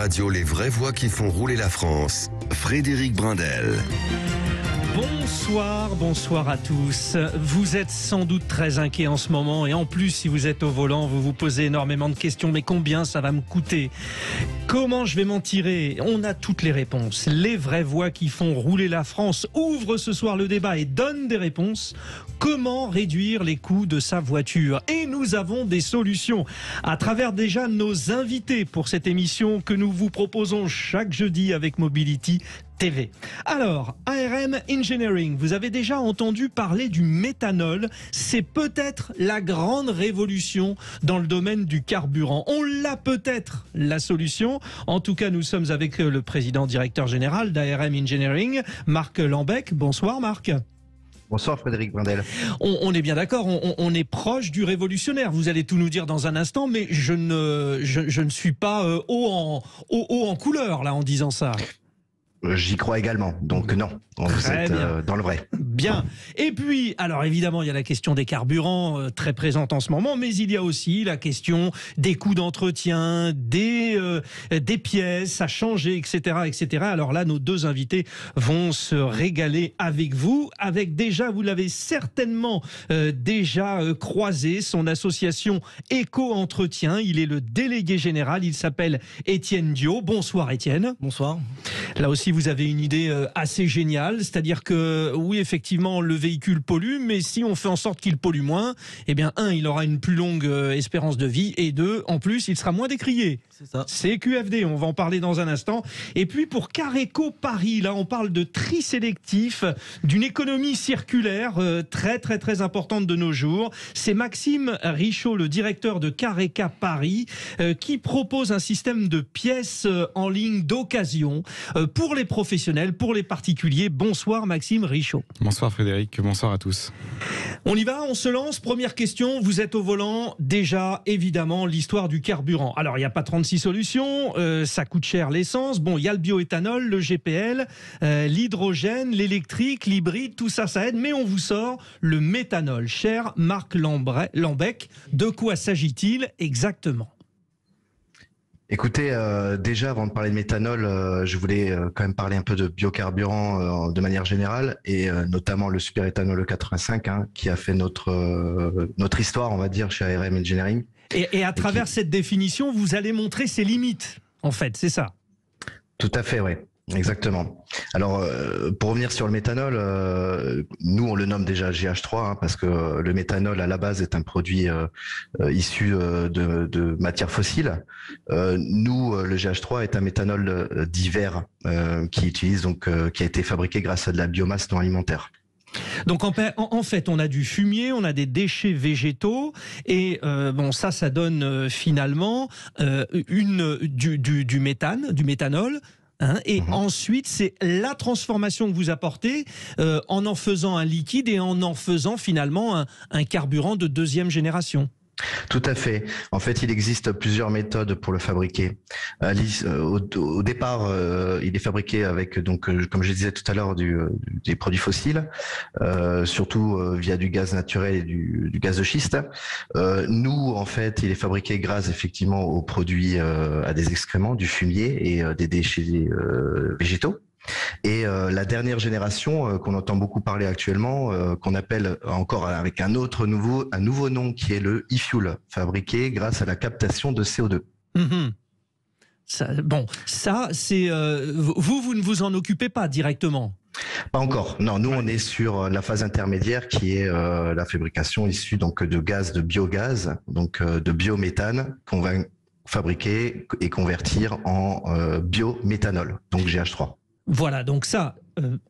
radio, les vraies voix qui font rouler la France. Frédéric Brindel. Bonsoir à tous. Vous êtes sans doute très inquiets en ce moment et en plus, si vous êtes au volant, vous vous posez énormément de questions. Mais combien ça va me coûter? Comment je vais m'en tirer? On a toutes les réponses. Les vraies voix qui font rouler la France ouvrent ce soir le débat et donnent des réponses. Comment réduire les coûts de sa voiture? Et nous avons des solutions à travers déjà nos invités pour cette émission que nous vous proposons chaque jeudi avec Mobility TV. Alors, ARM Engineering, vous avez déjà entendu parler du méthanol. C'est peut-être la grande révolution dans le domaine du carburant. On l'a peut-être, la solution. En tout cas, nous sommes avec le président directeur général d'ARM Engineering, Marc Lambec. Bonsoir Marc. Bonsoir Frédéric Brindel. On est bien d'accord, on est proche du révolutionnaire. Vous allez tout nous dire dans un instant, mais je ne suis pas haut en couleur là en disant ça. J'y crois également, donc non, vous êtes dans le vrai. Bien. Et puis, alors évidemment, il y a la question des carburants très présente en ce moment, mais il y a aussi la question des coûts d'entretien, des pièces à changer, etc., etc. Alors là, nos deux invités vont se régaler avec vous, avec déjà, vous l'avez certainement déjà croisé, son association Éco-Entretien. Il est le délégué général, il s'appelle Étienne Dio. Bonsoir Étienne. Bonsoir. Là aussi, vous avez une idée assez géniale, c'est-à-dire que oui, effectivement, le véhicule pollue, mais si on fait en sorte qu'il pollue moins, eh bien, un, il aura une plus longue espérance de vie, et deux, en plus, il sera moins décrié. C'est ça. C'est QFD, on va en parler dans un instant. Et puis pour Careco Paris, là, on parle de tri sélectif, d'une économie circulaire très, très, très importante de nos jours. C'est Maxime Richaud, le directeur de Careca Paris, qui propose un système de pièces en ligne d'occasion pour les professionnels, pour les particuliers. Bonsoir Maxime Richaud. Bonsoir Frédéric, bonsoir à tous. On y va, on se lance. Première question, vous êtes au volant. Déjà, évidemment, l'histoire du carburant. Alors, il n'y a pas 36 solutions, ça coûte cher l'essence. Bon, il y a le bioéthanol, le GPL, l'hydrogène, l'électrique, l'hybride, tout ça, ça aide. Mais on vous sort le méthanol. Cher Marc Lambec, de quoi s'agit-il exactement ? Écoutez, déjà avant de parler de méthanol, je voulais quand même parler un peu de biocarburant de manière générale et notamment le superéthanol E85 qui a fait notre histoire, on va dire, chez ARM Engineering. Et à travers cette définition, vous allez montrer ses limites, en fait, c'est ça? Tout à fait, oui. Exactement. Alors, pour revenir sur le méthanol, nous on le nomme déjà GH3 parce que le méthanol à la base est un produit issu de matières fossiles. Nous, le GH3 est un méthanol dit vert qui a été fabriqué grâce à de la biomasse non alimentaire. Donc en fait, on a du fumier, on a des déchets végétaux et ça donne finalement du méthane, du méthanol. Et ensuite, c'est la transformation que vous apportez en faisant un liquide et en faisant finalement un carburant de deuxième génération. Tout à fait. En fait, il existe plusieurs méthodes pour le fabriquer. Au départ, il est fabriqué avec, comme je disais tout à l'heure, des produits fossiles, surtout via du gaz naturel et du gaz de schiste. Nous, en fait, il est fabriqué grâce effectivement aux produits, à des excréments, du fumier et des déchets végétaux. Et la dernière génération qu'on entend beaucoup parler actuellement, qu'on appelle encore avec un nouveau nom qui est le e-fuel, fabriqué grâce à la captation de CO2. Ça, c'est vous ne vous en occupez pas directement? Pas encore. Non, nous on est sur la phase intermédiaire qui est la fabrication issue donc de gaz, de biogaz, donc de biométhane qu'on va fabriquer et convertir en biométhanol, donc GH3. Voilà, donc ça,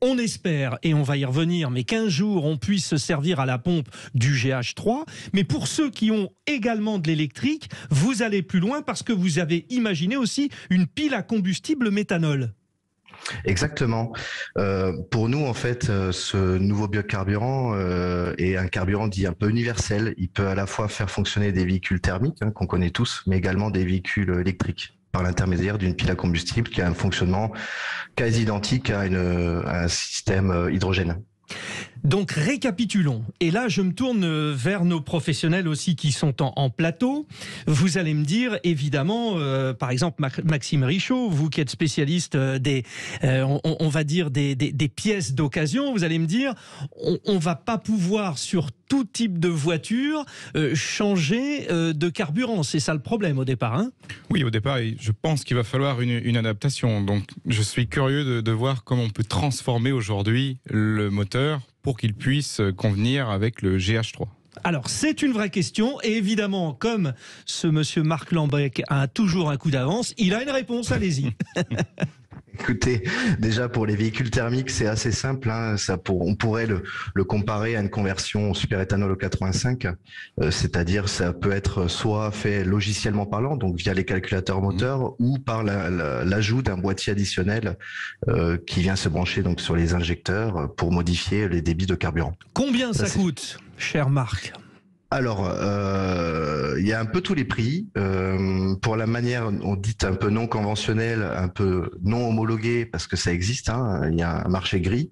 on espère, et on va y revenir, mais qu'un jour on puisse se servir à la pompe du GH3. Mais pour ceux qui ont également de l'électrique, vous allez plus loin parce que vous avez imaginé aussi une pile à combustible méthanol. Exactement. Pour nous, en fait, ce nouveau biocarburant est un carburant dit un peu universel. Il peut à la fois faire fonctionner des véhicules thermiques, qu'on connaît tous, mais également des véhicules électriques, par l'intermédiaire d'une pile à combustible qui a un fonctionnement quasi identique à un système hydrogène. Donc récapitulons. Et là, je me tourne vers nos professionnels aussi qui sont en plateau. Vous allez me dire, évidemment, par exemple, Maxime Richaud, vous qui êtes spécialiste on va dire des pièces d'occasion, vous allez me dire, on va pas pouvoir sur tout type de voiture changer de carburant. C'est ça le problème au départ, hein ? Oui, au départ, je pense qu'il va falloir une adaptation. Donc, je suis curieux de voir comment on peut transformer aujourd'hui le moteur pour qu'il puisse convenir avec le GH3. Alors, c'est une vraie question, et évidemment, comme ce monsieur Marc Lambec a toujours un coup d'avance, il a une réponse, allez-y. Écoutez, déjà pour les véhicules thermiques, c'est assez simple. Hein. On pourrait le comparer à une conversion au superéthanol au 85, c'est-à-dire ça peut être soit fait logiciellement parlant, donc via les calculateurs moteurs, ou par l'ajout d'un boîtier additionnel qui vient se brancher donc sur les injecteurs pour modifier les débits de carburant. Combien ça coûte, cher Marc ? Alors, il y a un peu tous les prix. Pour la manière, on dit un peu non conventionnelle, un peu non homologuée, parce que ça existe, hein, il y a un marché gris.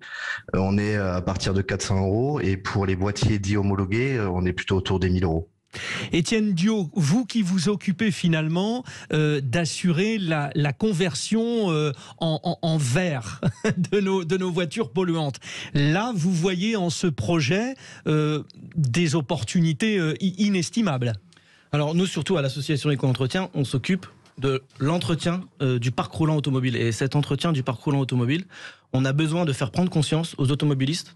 On est à partir de 400 €, et pour les boîtiers dits homologués, on est plutôt autour des 1 000 €. Étienne Diot, vous qui vous occupez finalement d'assurer la conversion en vert de nos voitures polluantes. Là, vous voyez en ce projet des opportunités inestimables. Alors nous, surtout à l'association Éco-Entretien, on s'occupe de l'entretien du parc roulant automobile. Et cet entretien du parc roulant automobile, on a besoin de faire prendre conscience aux automobilistes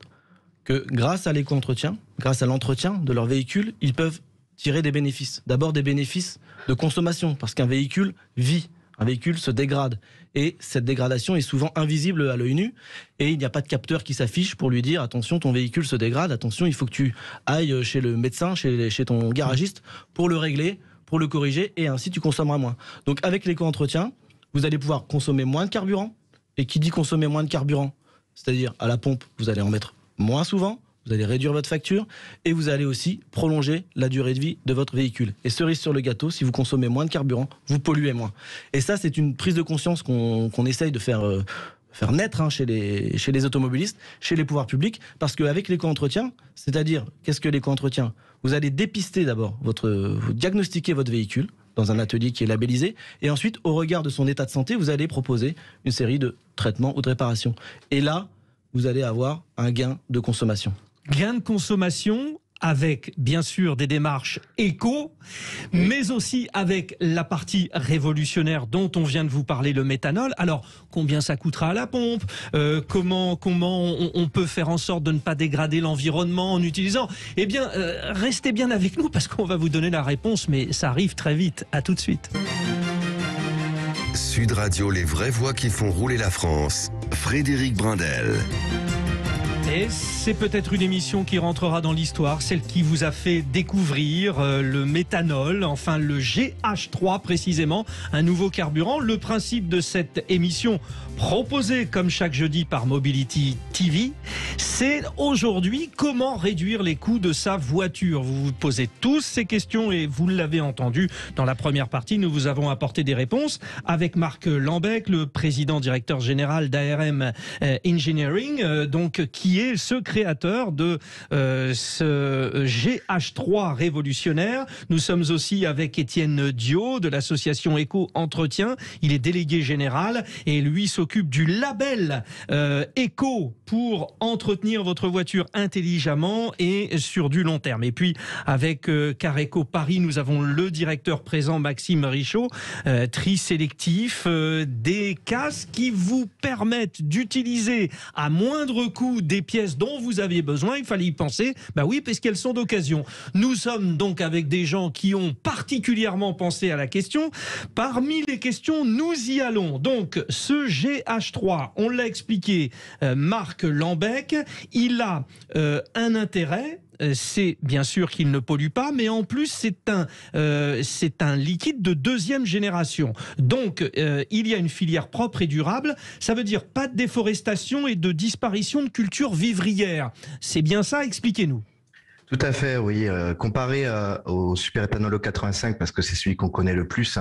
que grâce à l'éco-entretien, grâce à l'entretien de leur véhicule, ils peuvent tirer des bénéfices. D'abord des bénéfices de consommation, parce qu'un véhicule vit, un véhicule se dégrade. Et cette dégradation est souvent invisible à l'œil nu, et il n'y a pas de capteur qui s'affiche pour lui dire « Attention, ton véhicule se dégrade, attention, il faut que tu ailles chez le médecin, chez ton garagiste, pour le régler, pour le corriger, et ainsi tu consommeras moins. » Donc avec l'éco-entretien, vous allez pouvoir consommer moins de carburant, et qui dit consommer moins de carburant, c'est-à-dire à la pompe, vous allez en mettre moins souvent, vous allez réduire votre facture et vous allez aussi prolonger la durée de vie de votre véhicule. Et cerise sur le gâteau, si vous consommez moins de carburant, vous polluez moins. Et ça, c'est une prise de conscience qu'on essaye de faire naître chez les automobilistes, chez les pouvoirs publics, parce qu'avec l'éco-entretien, c'est-à-dire, qu'est-ce que l'éco-entretien ? Vous allez dépister d'abord, vous diagnostiquer votre véhicule dans un atelier qui est labellisé, et ensuite, au regard de son état de santé, vous allez proposer une série de traitements ou de réparations. Et là, vous allez avoir un gain de consommation. Gain de consommation avec, bien sûr, des démarches éco, mais aussi avec la partie révolutionnaire dont on vient de vous parler, le méthanol. Alors, combien ça coûtera à la pompe ? Comment on peut faire en sorte de ne pas dégrader l'environnement en utilisant ? Eh bien, restez bien avec nous parce qu'on va vous donner la réponse, mais ça arrive très vite. À tout de suite. Sud Radio, les vraies voix qui font rouler la France. Frédéric Brindel. Et c'est peut-être une émission qui rentrera dans l'histoire, celle qui vous a fait découvrir le méthanol, enfin le GH3 précisément, un nouveau carburant. Le principe de cette émission, proposée comme chaque jeudi par Mobility TV, c'est aujourd'hui comment réduire les coûts de sa voiture. Vous vous posez tous ces questions et vous l'avez entendu dans la première partie, nous vous avons apporté des réponses avec Marc Lambec, le président directeur général d'ARM Engineering, donc qui est ce créateur de ce GH3 révolutionnaire. Nous sommes aussi avec Étienne Diot de l'association Éco-Entretien. Il est délégué général et lui s'occupe du label Éco pour entretenir votre voiture intelligemment et sur du long terme. Et puis avec Careco Paris, nous avons le directeur présent Maxime Richaud, tri sélectif, des casques qui vous permettent d'utiliser à moindre coût des pièces dont vous aviez besoin. Il fallait y penser, bah oui, parce qu'elles sont d'occasion. Nous sommes donc avec des gens qui ont particulièrement pensé à la question. Parmi les questions, nous y allons. Donc, ce GH3, on l'a expliqué, Marc Lambec, il a un intérêt. C'est bien sûr qu'il ne pollue pas, mais en plus c'est un liquide de deuxième génération. Donc il y a une filière propre et durable. Ça veut dire pas de déforestation et de disparition de cultures vivrières. C'est bien ça, expliquez-nous. Tout à fait, oui. Comparé au superéthanol E85, parce que c'est celui qu'on connaît le plus,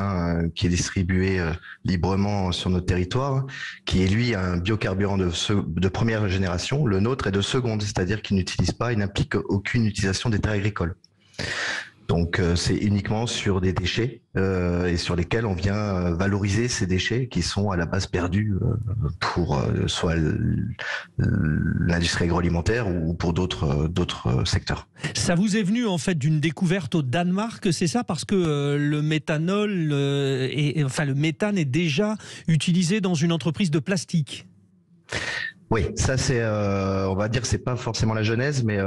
qui est distribué librement sur notre territoire, qui est lui un biocarburant de première génération. Le nôtre est de seconde, c'est-à-dire qu'il il n'implique aucune utilisation des terres agricoles. Donc c'est uniquement sur des déchets et sur lesquels on vient valoriser ces déchets qui sont à la base perdus pour soit l'industrie agroalimentaire ou pour d'autres secteurs. Ça vous est venu en fait d'une découverte au Danemark, c'est ça? Parce que le méthanol, le méthane est déjà utilisé dans une entreprise de plastique. Oui, ça c'est, on va dire, c'est pas forcément la genèse, mais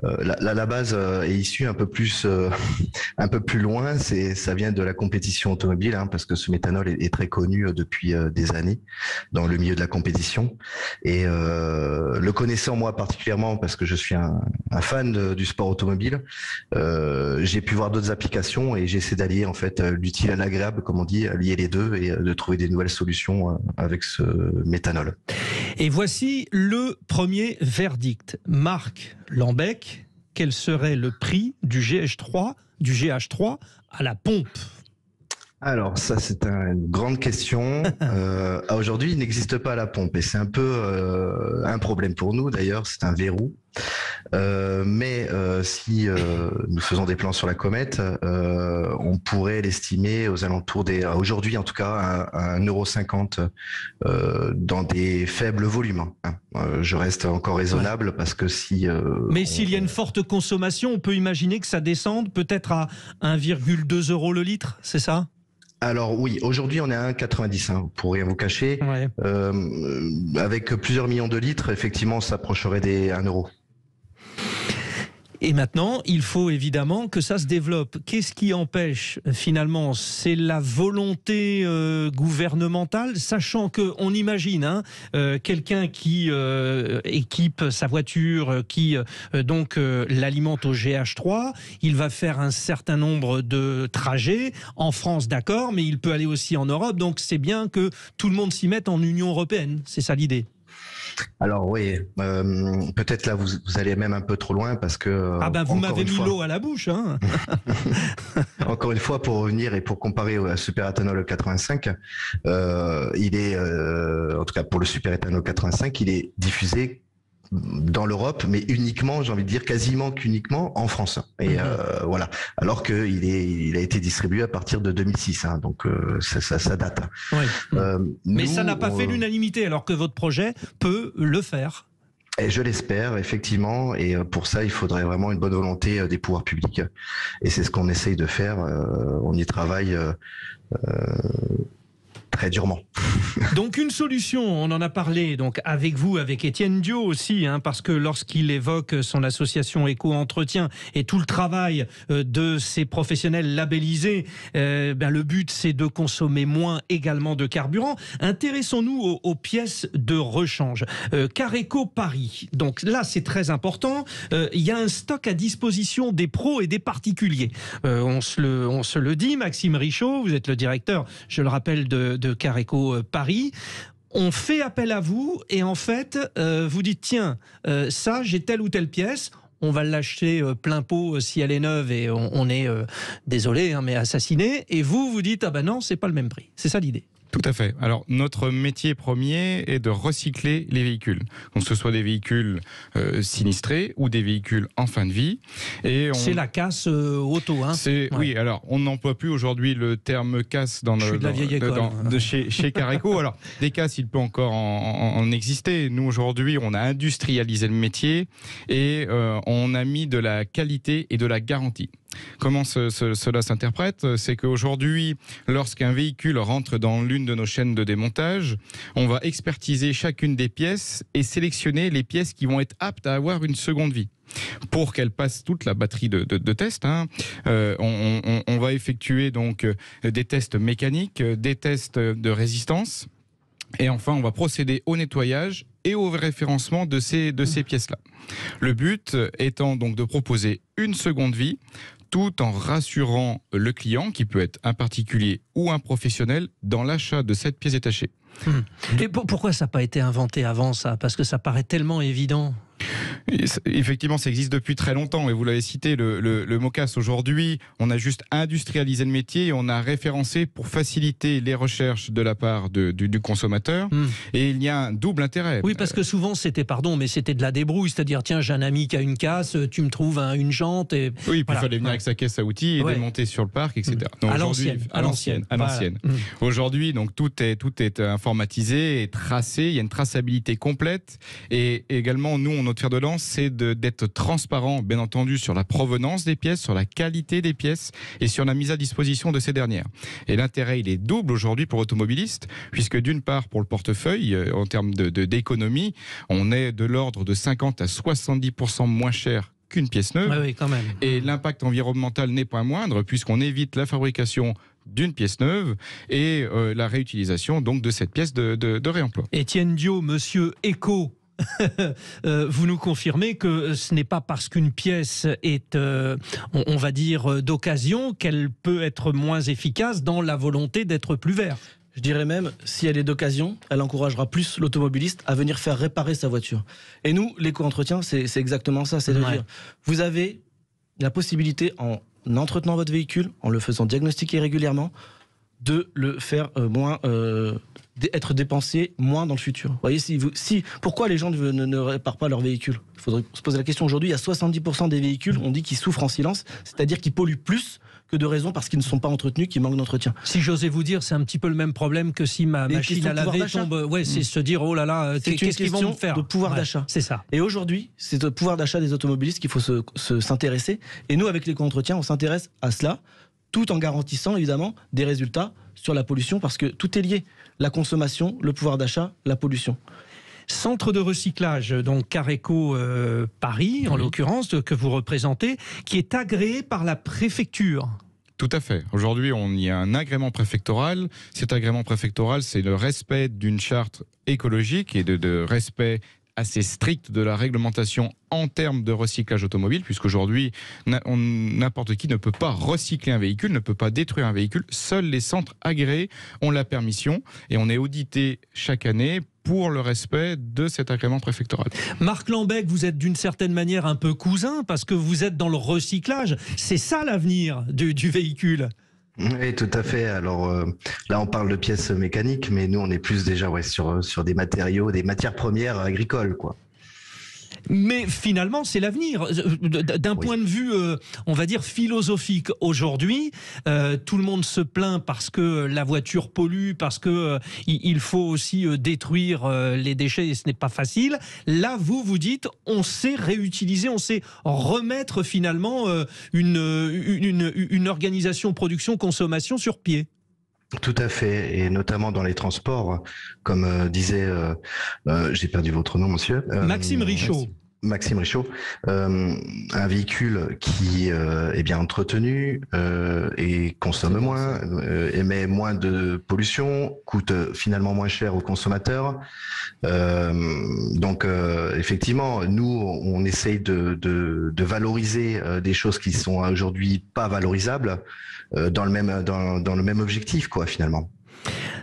la base est issue un peu plus loin. Ça vient de la compétition automobile, parce que ce méthanol est très connu depuis des années dans le milieu de la compétition. Et le connaissant moi particulièrement, parce que je suis un fan du sport automobile, j'ai pu voir d'autres applications et j'essaie d'allier en fait l'utile à l'agréable, comme on dit, allier les deux et de trouver des nouvelles solutions avec ce méthanol. Et voici le premier verdict. Marc Lambec, quel serait le prix du GH3 à la pompe? Alors ça c'est une grande question. Aujourd'hui il n'existe pas à la pompe et c'est un peu un problème pour nous d'ailleurs, c'est un verrou. Mais si nous faisons des plans sur la comète, on pourrait l'estimer aux alentours aujourd'hui en tout cas à 1,50 € dans des faibles volumes. Je reste encore raisonnable parce que si... Mais s'il y a une forte consommation, on peut imaginer que ça descende peut-être à 1,2 € le litre, c'est ça? Alors oui, aujourd'hui on est à 1,90 pour rien vous cacher. Ouais. Avec plusieurs millions de litres, effectivement, on s'approcherait des 1 €. Et maintenant, il faut évidemment que ça se développe. Qu'est-ce qui empêche finalement? C'est la volonté gouvernementale, sachant qu'on imagine quelqu'un qui équipe sa voiture, qui l'alimente au GH3, il va faire un certain nombre de trajets en France, d'accord, mais il peut aller aussi en Europe, donc c'est bien que tout le monde s'y mette en Union européenne, c'est ça l'idée. Alors oui, peut-être là vous allez même un peu trop loin parce que... vous m'avez mis l'eau à la bouche. Encore une fois, pour revenir et pour comparer au superéthanol 85, il est, en tout cas pour le superéthanol 85, il est diffusé dans l'Europe, mais uniquement, j'ai envie de dire quasiment qu'uniquement en France. Et voilà. Alors qu'il a été distribué à partir de 2006, donc ça date. Oui. Mais ça n'a pas fait l'unanimité, alors que votre projet peut le faire. Et je l'espère, effectivement. Et pour ça, il faudrait vraiment une bonne volonté des pouvoirs publics. Et c'est ce qu'on essaye de faire. On y travaille très durement. Donc une solution, on en a parlé donc avec vous, avec Étienne Dio aussi, parce que lorsqu'il évoque son association Éco-Entretien et tout le travail de ces professionnels labellisés, le but c'est de consommer moins également de carburant. Intéressons-nous aux pièces de rechange. Careco Paris, donc là c'est très important, il y a un stock à disposition des pros et des particuliers. On se le dit, Maxime Richaud, vous êtes le directeur, je le rappelle, de Careco Paris. On fait appel à vous et en fait, vous dites tiens, ça j'ai telle ou telle pièce, on va l'acheter plein pot si elle est neuve et on est, désolé, mais assassiné. Et vous dites non, c'est pas le même prix. C'est ça l'idée. Tout à fait. Alors, notre métier premier est de recycler les véhicules. Donc, que ce soit des véhicules sinistrés ou des véhicules en fin de vie. C'est la casse auto, Ouais. Oui, alors, on n'emploie plus aujourd'hui le terme casse chez Careco. Alors, des casses, il peut encore en exister. Nous, aujourd'hui, on a industrialisé le métier et on a mis de la qualité et de la garantie. Comment cela s'interprète? C'est qu'aujourd'hui, lorsqu'un véhicule rentre dans l'une de nos chaînes de démontage, on va expertiser chacune des pièces et sélectionner les pièces qui vont être aptes à avoir une seconde vie. Pour qu'elle passe toute la batterie de tests, on va effectuer donc des tests mécaniques, des tests de résistance. Et enfin, on va procéder au nettoyage et au référencement de ces pièces-là. Le but étant donc de proposer une seconde vie, tout en rassurant le client, qui peut être un particulier ou un professionnel, dans l'achat de cette pièce détachée. Et pourquoi ça n'a pas été inventé avant, ça? Parce que ça paraît tellement évident. Effectivement, ça existe depuis très longtemps et vous l'avez cité, le MOCAS. Aujourd'hui, on a juste industrialisé le métier et on a référencé pour faciliter les recherches de la part du consommateur. Et il y a un double intérêt. Oui, parce que souvent c'était de la débrouille, c'est-à-dire tiens, j'ai un ami qui a une casse, tu me trouves une jante. Et oui, puis il fallait venir avec sa caisse à outils et démonter sur le parc, etc. Donc, à l'ancienne. Aujourd'hui, donc tout est informatisé et tracé. Il y a une traçabilité complète et également nous, notre fer de lance, c'est d'être transparent, bien entendu, sur la provenance des pièces, sur la qualité des pièces et sur la mise à disposition de ces dernières. Et l'intérêt, il est double aujourd'hui pour l'automobiliste, puisque d'une part, pour le portefeuille, en termes d'économie, on est de l'ordre de 50 à 70% moins cher qu'une pièce neuve. Oui, quand même. Et l'impact environnemental n'est pas moindre, puisqu'on évite la fabrication d'une pièce neuve et la réutilisation donc de cette pièce de réemploi. Étienne Dio, monsieur Éco, vous nous confirmez que ce n'est pas parce qu'une pièce est, on va dire, d'occasion qu'elle peut être moins efficace dans la volonté d'être plus vert. Je dirais même, si elle est d'occasion, elle encouragera plus l'automobiliste à venir faire réparer sa voiture. Et nous, l'éco-entretien, c'est exactement ça. C'est-à-dire, vous avez la possibilité, en entretenant votre véhicule, en le faisant diagnostiquer régulièrement, de le faire être dépensé moins dans le futur. Vous voyez, pourquoi les gens ne réparent pas leur véhicule? Il faudrait se poser la question. Aujourd'hui, il y a 70% des véhicules, on dit, qui souffrent en silence, c'est-à-dire qu'ils polluent plus que de raison parce qu'ils ne sont pas entretenus, qu'ils manquent d'entretien. Si j'osais vous dire, c'est un petit peu le même problème que si ma machine à laver tombe. Ouais, c'est se dire, oh là là, qu'est-ce qu'ils vont me faire? De pouvoir d'achat. C'est ça. Et aujourd'hui, c'est le pouvoir d'achat des automobilistes qu'il faut s'intéresser. Et nous, avec l'éco-entretien, on s'intéresse à cela, tout en garantissant évidemment des résultats sur la pollution, parce que tout est lié. La consommation, le pouvoir d'achat, la pollution. Centre de recyclage, donc Careco Paris, en l'occurrence, que vous représentez, qui est agréé par la préfecture. Tout à fait. Aujourd'hui, on y a un agrément préfectoral. Cet agrément préfectoral, c'est le respect d'une charte écologique et de respect assez strict de la réglementation en termes de recyclage automobile, puisqu'aujourd'hui, n'importe qui ne peut pas recycler un véhicule, ne peut pas détruire un véhicule. Seuls les centres agréés ont la permission et on est audité chaque année pour le respect de cet agrément préfectoral. Marc Lambec, vous êtes d'une certaine manière un peu cousin parce que vous êtes dans le recyclage. C'est ça l'avenir du véhicule. Oui, tout à fait. Alors là, on parle de pièces mécaniques, mais nous, on est plus déjà sur des matériaux, des matières premières agricoles, quoi. Mais finalement, c'est l'avenir. D'un point de vue, on va dire, philosophique, aujourd'hui, tout le monde se plaint parce que la voiture pollue, parce que il faut aussi détruire les déchets et ce n'est pas facile. Là, vous dites, on sait réutiliser, on sait remettre finalement une organisation production-consommation sur pied. Tout à fait, et notamment dans les transports, comme disait, j'ai perdu votre nom, monsieur. Maxime Richaud. Maxime Richaud, un véhicule qui est bien entretenu et consomme moins, émet moins de pollution, coûte finalement moins cher aux consommateurs. Donc effectivement, nous on essaye de valoriser des choses qui sont aujourd'hui pas valorisables dans le même objectif, quoi, finalement.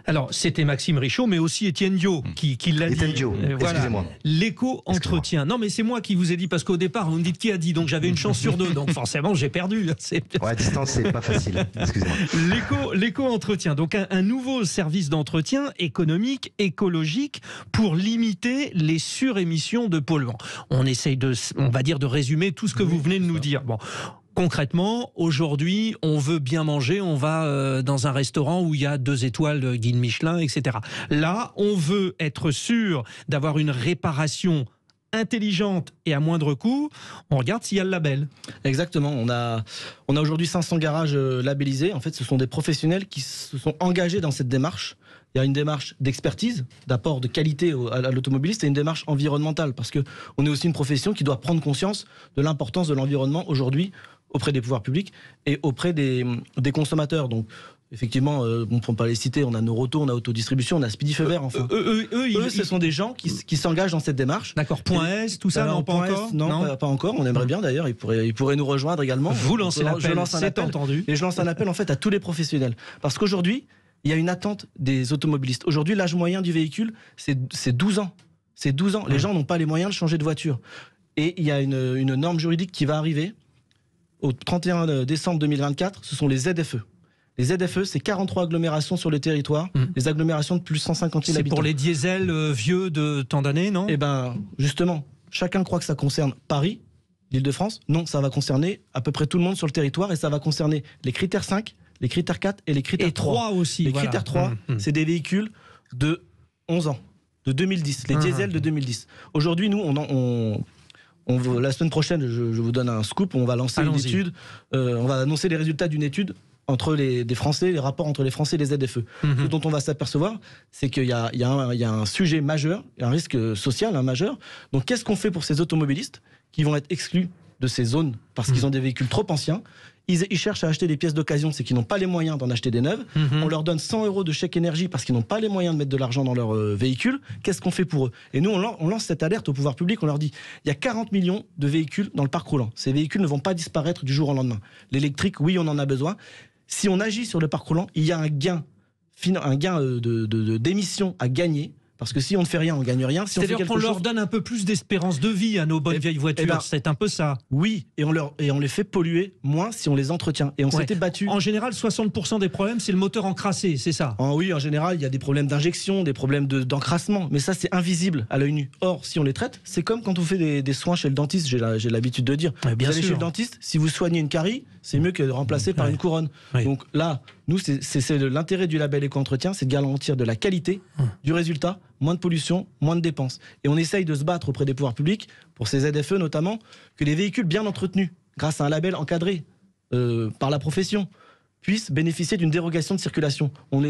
Alors, c'était Maxime Richaud, mais aussi Étienne Dio qui l'a dit. Étienne Dio, excusez-moi. L'éco-entretien. Non, mais c'est moi qui vous ai dit, parce qu'au départ, vous me dites qui a dit, donc j'avais une chance sur deux, donc forcément, j'ai perdu. Ouais, à distance, c'est pas facile, excusez-moi. L'éco-entretien, donc un nouveau service d'entretien économique, écologique, pour limiter les surémissions de polluants. On essaye on va dire, de résumer tout ce que vous venez de nous dire. Bon. Concrètement, aujourd'hui, on veut bien manger, on va dans un restaurant où il y a 2 étoiles de guide Michelin, etc. Là, on veut être sûr d'avoir une réparation intelligente et à moindre coût. On regarde s'il y a le label. Exactement. On a aujourd'hui 500 garages labellisés. En fait, ce sont des professionnels qui se sont engagés dans cette démarche. Il y a une démarche d'expertise, d'apport de qualité à l'automobiliste et une démarche environnementale, parce qu'on est aussi une profession qui doit prendre conscience de l'importance de l'environnement aujourd'hui auprès des pouvoirs publics et auprès des consommateurs. Donc, effectivement, on ne prend pas les citer, on a Noroto, on a Autodistribution, on a Speedy Feu Vert, enfin. Eux, ce sont des gens qui s'engagent dans cette démarche. D'accord, Point S, tout ça, non, pas encore? Non, pas encore, on aimerait bien d'ailleurs, ils pourraient nous rejoindre également. Vous lancez l'appel, c'est entendu. Et je lance un appel en fait à tous les professionnels. Parce qu'aujourd'hui, il y a une attente des automobilistes. Aujourd'hui, l'âge moyen du véhicule, c'est 12 ans. C'est 12 ans. Les gens n'ont pas les moyens de changer de voiture. Et il y a une norme juridique qui va arriver au 31 décembre 2024, ce sont les ZFE. Les ZFE, c'est 43 agglomérations sur le territoire, les agglomérations de plus de 150 000 habitants. C'est pour les diesels vieux de tant d'années, non? Eh bien, justement, chacun croit que ça concerne Paris, l'Île-de-France. Non, ça va concerner à peu près tout le monde sur le territoire et ça va concerner les critères 5, les critères 4 et les critères 3. aussi. Les critères 3, c'est des véhicules de 11 ans, de 2010, les diesels de 2010. Aujourd'hui, nous, la semaine prochaine, je vous donne un scoop, on va lancer une étude, on va annoncer les résultats d'une étude entre les Français, les rapports entre les Français et les ZFE. Ce dont on va s'apercevoir, c'est qu'il y a un sujet majeur, un risque social majeur. Donc qu'est-ce qu'on fait pour ces automobilistes qui vont être exclus de ces zones parce qu'ils ont des véhicules trop anciens? Ils cherchent à acheter des pièces d'occasion, c'est qu'ils n'ont pas les moyens d'en acheter des neuves. On leur donne 100 € de chèque énergie parce qu'ils n'ont pas les moyens de mettre de l'argent dans leur véhicule. Qu'est-ce qu'on fait pour eux? Et nous, on lance cette alerte au pouvoir public. On leur dit, il y a 40 millions de véhicules dans le parc roulant. Ces véhicules ne vont pas disparaître du jour au lendemain. L'électrique, oui, on en a besoin. Si on agit sur le parc roulant, il y a un gain d'émissions à gagner. Parce que si on ne fait rien, on ne gagne rien. Si C'est-à-dire qu'on leur donne un peu plus d'espérance de vie à nos bonnes vieilles voitures, c'est un peu ça. Oui, et on les fait polluer moins si on les entretient. Et on s'était battu. En général, 60% des problèmes, c'est le moteur encrassé, c'est ça? Oui, en général, il y a des problèmes d'injection, des problèmes d'encrassement, mais ça, c'est invisible à l'œil nu. Or, si on les traite, c'est comme quand on fait des soins chez le dentiste, j'ai l'habitude de dire. Vous allez chez le dentiste, si vous soignez une carie, c'est mieux que de remplacer par une couronne. Donc là, nous, c'est l'intérêt du label éco-entretien, c'est de garantir de la qualité, du résultat, moins de pollution, moins de dépenses. Et on essaye de se battre auprès des pouvoirs publics, pour ces ZFE notamment, que les véhicules bien entretenus, grâce à un label encadré par la profession, puissent bénéficier d'une dérogation de circulation. On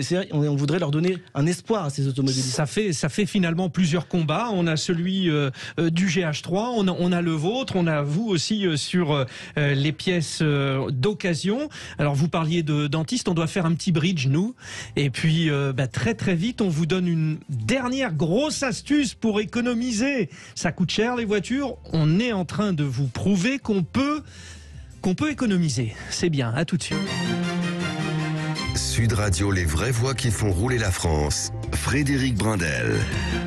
voudrait leur donner un espoir à ces automobilistes. Ça fait finalement plusieurs combats. On a celui du GH3, on a le vôtre, on a vous aussi sur les pièces d'occasion. Alors vous parliez de dentiste, on doit faire un petit bridge nous. Et puis très très vite, on vous donne une dernière grosse astuce pour économiser. Ça coûte cher les voitures. On est en train de vous prouver qu'on peut économiser. C'est bien, à tout de suite. Sud Radio, les vraies voix qui font rouler la France. Frédéric Brindel.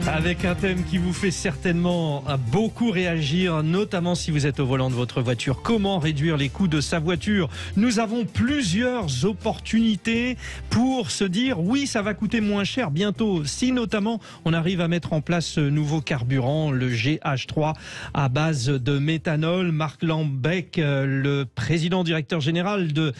Avec un thème qui vous fait certainement beaucoup réagir, notamment si vous êtes au volant de votre voiture. Comment réduire les coûts de sa voiture? Nous avons plusieurs opportunités pour se dire oui, ça va coûter moins cher bientôt. Si notamment on arrive à mettre en place ce nouveau carburant, le GH3 à base de méthanol. Marc Lambec, le président directeur général de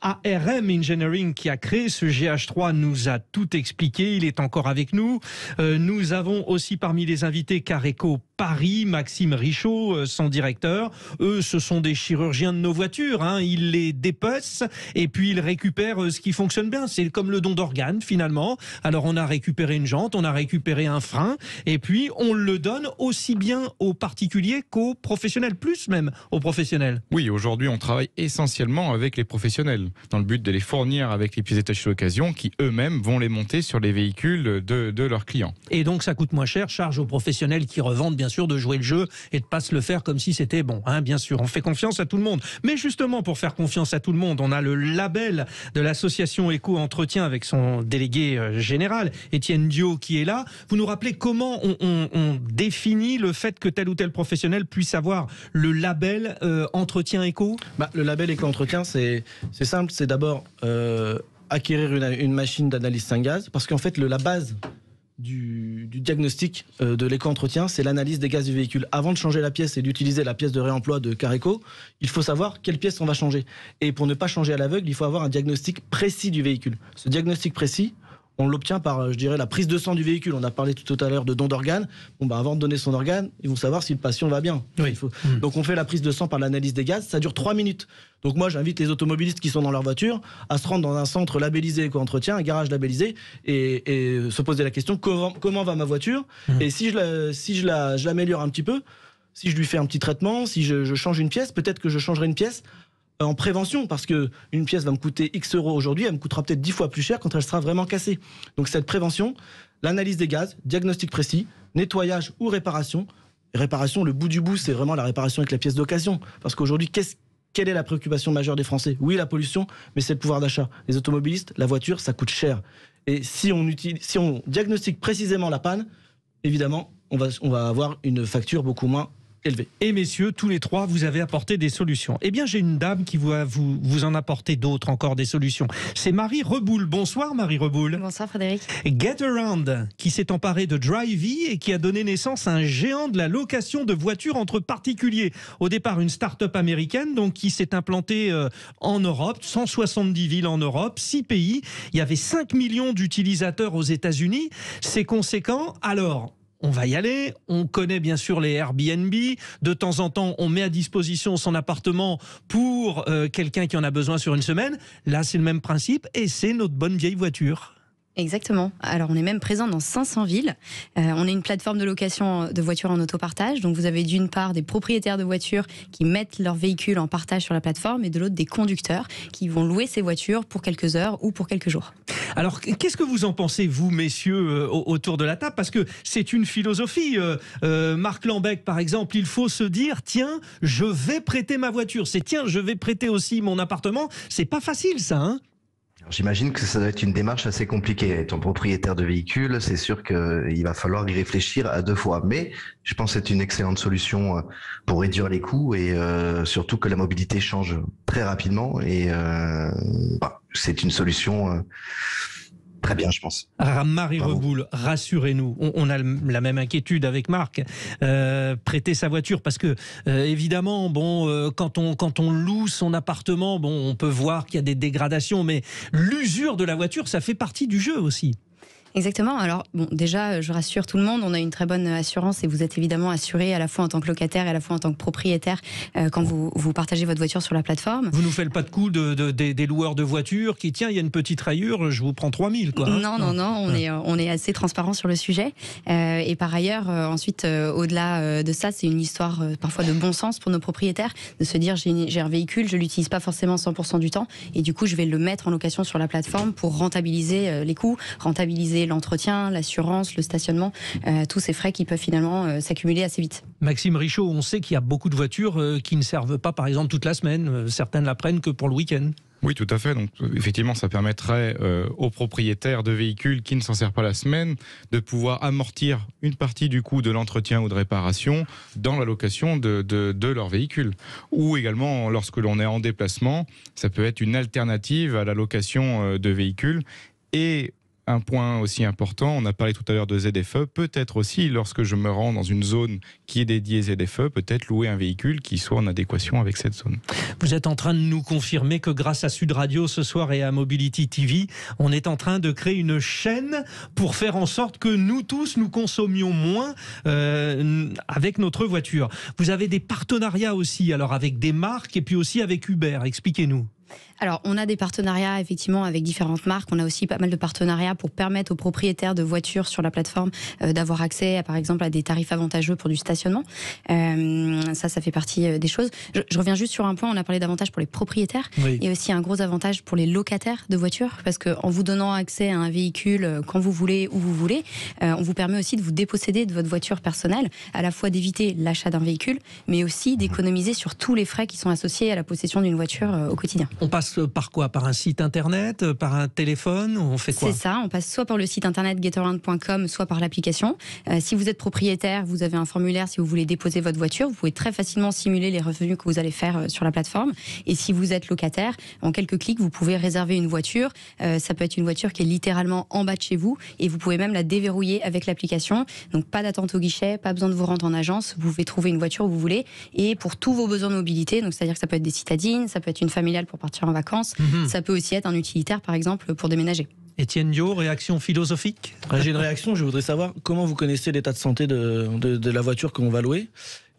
ARM Engineering qui a créé ce GH3, nous a tout expliqué. Il est encore avec nous. Nous avons aussi parmi les invités Careco Paris, Maxime Richaud, son directeur. Eux, ce sont des chirurgiens de nos voitures. Ils les dépecent et puis ils récupèrent ce qui fonctionne bien. C'est comme le don d'organes finalement. Alors on a récupéré une jante, on a récupéré un frein et puis on le donne aussi bien aux particuliers qu'aux professionnels, plus même aux professionnels. Oui, aujourd'hui on travaille essentiellement avec les professionnels dans le but de les fournir avec les pièces détachées d'occasion qui eux-mêmes vont les monter sur les véhicules de leurs clients. Et donc ça coûte moins cher, charge aux professionnels qui revendent bien sûr de jouer le jeu et de pas se le faire comme si c'était bon. Bien sûr, on fait confiance à tout le monde. Mais justement, pour faire confiance à tout le monde, on a le label de l'association Éco-Entretien avec son délégué général, Étienne Dio, qui est là. Vous nous rappelez comment on définit le fait que tel ou tel professionnel puisse avoir le label Entretien Éco? Le label Éco-Entretien, c'est simple. C'est d'abord acquérir une machine d'analyse Saint-Gaz, parce qu'en fait, la base du diagnostic de l'éco-entretien, c'est l'analyse des gaz du véhicule. Avant de changer la pièce et d'utiliser la pièce de réemploi de Careco, il faut savoir quelle pièce on va changer. Et pour ne pas changer à l'aveugle, il faut avoir un diagnostic précis du véhicule. Ce diagnostic précis, on l'obtient par, la prise de sang du véhicule. On a parlé tout à l'heure de don d'organes. Avant de donner son organe, ils vont savoir si le patient va bien. Oui. Donc on fait la prise de sang par l'analyse des gaz. Ça dure 3 minutes. Donc moi, j'invite les automobilistes qui sont dans leur voiture à se rendre dans un centre labellisé Éco-Entretien, un garage labellisé, et se poser la question comment va ma voiture? Et si je l'améliore un petit peu, si je lui fais un petit traitement, si je change une pièce, peut-être que je changerai une pièce en prévention, parce que une pièce va me coûter X euros aujourd'hui, elle me coûtera peut-être 10 fois plus cher quand elle sera vraiment cassée. Donc cette prévention, l'analyse des gaz, diagnostic précis, nettoyage ou réparation. Réparation, le bout du bout, c'est vraiment la réparation avec la pièce d'occasion. Parce qu'aujourd'hui, quelle est la préoccupation majeure des Français? Oui, la pollution, mais c'est le pouvoir d'achat. Les automobilistes, la voiture, ça coûte cher. Et si on diagnostique précisément la panne, évidemment, on va avoir une facture beaucoup moins élevés. Et messieurs, tous les trois, vous avez apporté des solutions. Eh bien, j'ai une dame qui va vous en apporter d'autres, encore des solutions. C'est Marie Reboul. Bonsoir Marie Reboul. Bonsoir Frédéric. Getaround, qui s'est emparé de Drivey et qui a donné naissance à un géant de la location de voitures entre particuliers. Au départ, une start-up américaine donc, qui s'est implantée en Europe, 170 villes en Europe, 6 pays. Il y avait 5 millions d'utilisateurs aux États-Unis. C'est conséquent. Alors, on va y aller, on connaît bien sûr les Airbnb, de temps en temps on met à disposition son appartement pour quelqu'un qui en a besoin sur une semaine. Là c'est le même principe et c'est notre bonne vieille voiture. Exactement. Alors, on est même présent dans 500 villes. On est une plateforme de location de voitures en autopartage. Donc, vous avez d'une part des propriétaires de voitures qui mettent leurs véhicules en partage sur la plateforme et de l'autre des conducteurs qui vont louer ces voitures pour quelques heures ou pour quelques jours. Alors, qu'est-ce que vous en pensez, vous, messieurs, autour de la table? Parce que c'est une philosophie. Marc Lambec, par exemple, il faut se dire, tiens, je vais prêter ma voiture. C'est, tiens, je vais prêter aussi mon appartement. C'est pas facile, ça, hein? J'imagine que ça doit être une démarche assez compliquée. Ton propriétaire de véhicule, c'est sûr qu'il va falloir y réfléchir à 2 fois. Mais je pense que c'est une excellente solution pour réduire les coûts et surtout que la mobilité change très rapidement. Et c'est une solution très bien, je pense. Marie Reboul, rassurez-nous, on a la même inquiétude avec Marc. Prêter sa voiture, parce que évidemment, quand on loue son appartement, on peut voir qu'il y a des dégradations, mais l'usure de la voiture, ça fait partie du jeu aussi. Exactement. Alors, déjà, je rassure tout le monde, on a une très bonne assurance et vous êtes évidemment assuré à la fois en tant que locataire et à la fois en tant que propriétaire quand vous partagez votre voiture sur la plateforme. Vous nous faites pas de coup des loueurs de voitures qui, tiens, il y a une petite rayure, je vous prends 3000, quoi. Non, on est assez transparent sur le sujet. Et par ailleurs, ensuite, au-delà de ça, c'est une histoire parfois de bon sens pour nos propriétaires, de se dire, j'ai un véhicule, je l'utilise pas forcément 100% du temps, et du coup, je vais le mettre en location sur la plateforme pour rentabiliser les coûts, rentabiliser l'entretien, l'assurance, le stationnement, tous ces frais qui peuvent finalement s'accumuler assez vite. Maxime Richaud, on sait qu'il y a beaucoup de voitures qui ne servent pas, par exemple, toute la semaine. Certaines la prennent que pour le week-end. Oui, tout à fait. Donc, effectivement, ça permettrait aux propriétaires de véhicules qui ne s'en servent pas la semaine de pouvoir amortir une partie du coût de l'entretien ou de réparation dans la location de leur véhicule. Ou également, lorsque l'on est en déplacement, ça peut être une alternative à la location de véhicules. Et un point aussi important, on a parlé tout à l'heure de ZFE, peut-être aussi, lorsque je me rends dans une zone qui est dédiée ZFE, peut-être louer un véhicule qui soit en adéquation avec cette zone. Vous êtes en train de nous confirmer que grâce à Sud Radio ce soir et à Mobility TV, on est en train de créer une chaîne pour faire en sorte que nous tous, nous consommions moins avec notre voiture. Vous avez des partenariats aussi, alors avec des marques et puis aussi avec Uber. Expliquez-nous. Alors, on a des partenariats effectivement avec différentes marques. On a aussi pas mal de partenariats pour permettre aux propriétaires de voitures sur la plateforme d'avoir accès, par exemple, à des tarifs avantageux pour du stationnement. Ça fait partie des choses. Je reviens juste sur un point. On a parlé d'avantages pour les propriétaires. Oui. Il y a aussi un gros avantage pour les locataires de voitures, parce qu'en vous donnant accès à un véhicule quand vous voulez, où vous voulez, on vous permet aussi de vous déposséder de votre voiture personnelle, à la fois d'éviter l'achat d'un véhicule, mais aussi d'économiser sur tous les frais qui sont associés à la possession d'une voiture au quotidien. On passe par quoi? Par un site internet? Par un téléphone? On fait quoi? C'est ça, on passe soit par le site internet getaround.com, soit par l'application. Si vous êtes propriétaire, vous avez un formulaire si vous voulez déposer votre voiture. Vous pouvez très facilement simuler les revenus que vous allez faire sur la plateforme. Et si vous êtes locataire, en quelques clics, vous pouvez réserver une voiture. Ça peut être une voiture qui est littéralement en bas de chez vous et vous pouvez même la déverrouiller avec l'application. Donc pas d'attente au guichet, pas besoin de vous rendre en agence. Vous pouvez trouver une voiture où vous voulez et pour tous vos besoins de mobilité. Donc c'est-à-dire que ça peut être des citadines, ça peut être une familiale pour partir en vacances. Ça peut aussi être un utilitaire, par exemple, pour déménager. Étienne Dio, réaction philosophique? J'ai une réaction, je voudrais savoir comment vous connaissez l'état de santé de la voiture qu'on va louer.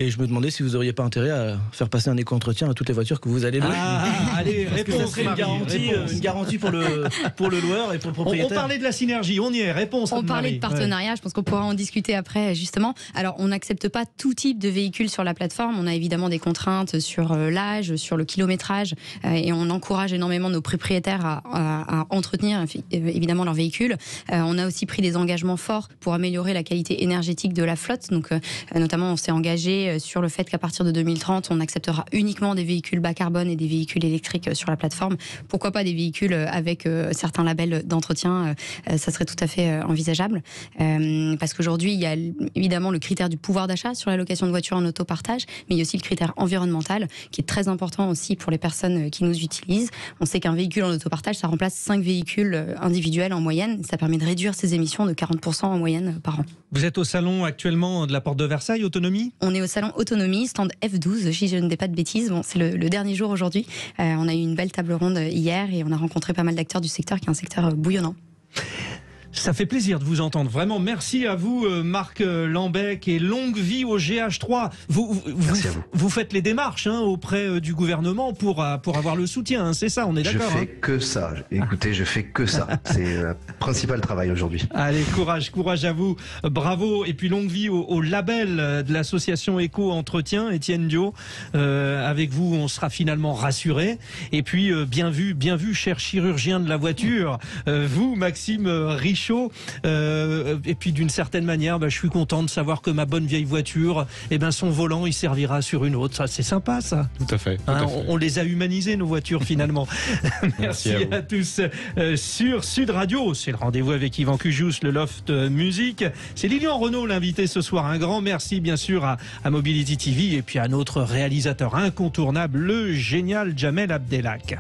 Et je me demandais si vous n'auriez pas intérêt à faire passer un éco-entretien à toutes les voitures que vous allez louer. Allez, réponse. Une garantie pour le loueur et pour le propriétaire. On parlait de la synergie, on y est. Réponse. On parlait de partenariat, je pense qu'on pourra en discuter après, justement. Alors, on n'accepte pas tout type de véhicule sur la plateforme. On a évidemment des contraintes sur l'âge, sur le kilométrage. Et on encourage énormément nos propriétaires à entretenir, évidemment, leur véhicule. On a aussi pris des engagements forts pour améliorer la qualité énergétique de la flotte. Donc, notamment, on s'est engagé engagé sur le fait qu'à partir de 2030, on acceptera uniquement des véhicules bas carbone et des véhicules électriques sur la plateforme. Pourquoi pas des véhicules avec certains labels d'entretien, ça serait tout à fait envisageable. Parce qu'aujourd'hui, il y a évidemment le critère du pouvoir d'achat sur la location de voitures en autopartage, mais il y a aussi le critère environnemental qui est très important aussi pour les personnes qui nous utilisent. On sait qu'un véhicule en autopartage, ça remplace 5 véhicules individuels en moyenne. Ça permet de réduire ses émissions de 40% en moyenne par an. Vous êtes au salon actuellement de la Porte de Versailles, Autonomie ? On est au salon Autonomie, stand F12, si je ne dis pas de bêtises. Bon, c'est le dernier jour aujourd'hui. On a eu une belle table ronde hier et on a rencontré pas mal d'acteurs du secteur, qui est un secteur bouillonnant. Ça fait plaisir de vous entendre. Vraiment, merci à vous, Marc Lambec, et longue vie au GH3. Vous faites les démarches auprès du gouvernement pour avoir le soutien, c'est ça, on est d'accord ? Je fais que ça. Écoutez, je fais que ça. C'est le principal travail aujourd'hui. Allez, courage à vous. Bravo. Et puis longue vie au label de l'association Éco-Entretien, Étienne Dio. Avec vous, on sera finalement rassuré. Et puis, bien vu, cher chirurgien de la voiture. Vous, Maxime Richaud. Et puis d'une certaine manière, je suis content de savoir que ma bonne vieille voiture, son volant, il servira sur une autre. Ça, c'est sympa, ça. Tout à fait. On les a humanisées, nos voitures, finalement. Merci à tous. Sur Sud Radio, c'est le rendez-vous avec Yvan Cujous, le Loft Musique. C'est Lilian Renaud, l'invité ce soir. Un grand merci, bien sûr, à Mobility TV et puis à notre réalisateur incontournable, le génial Jamel Abdelhak.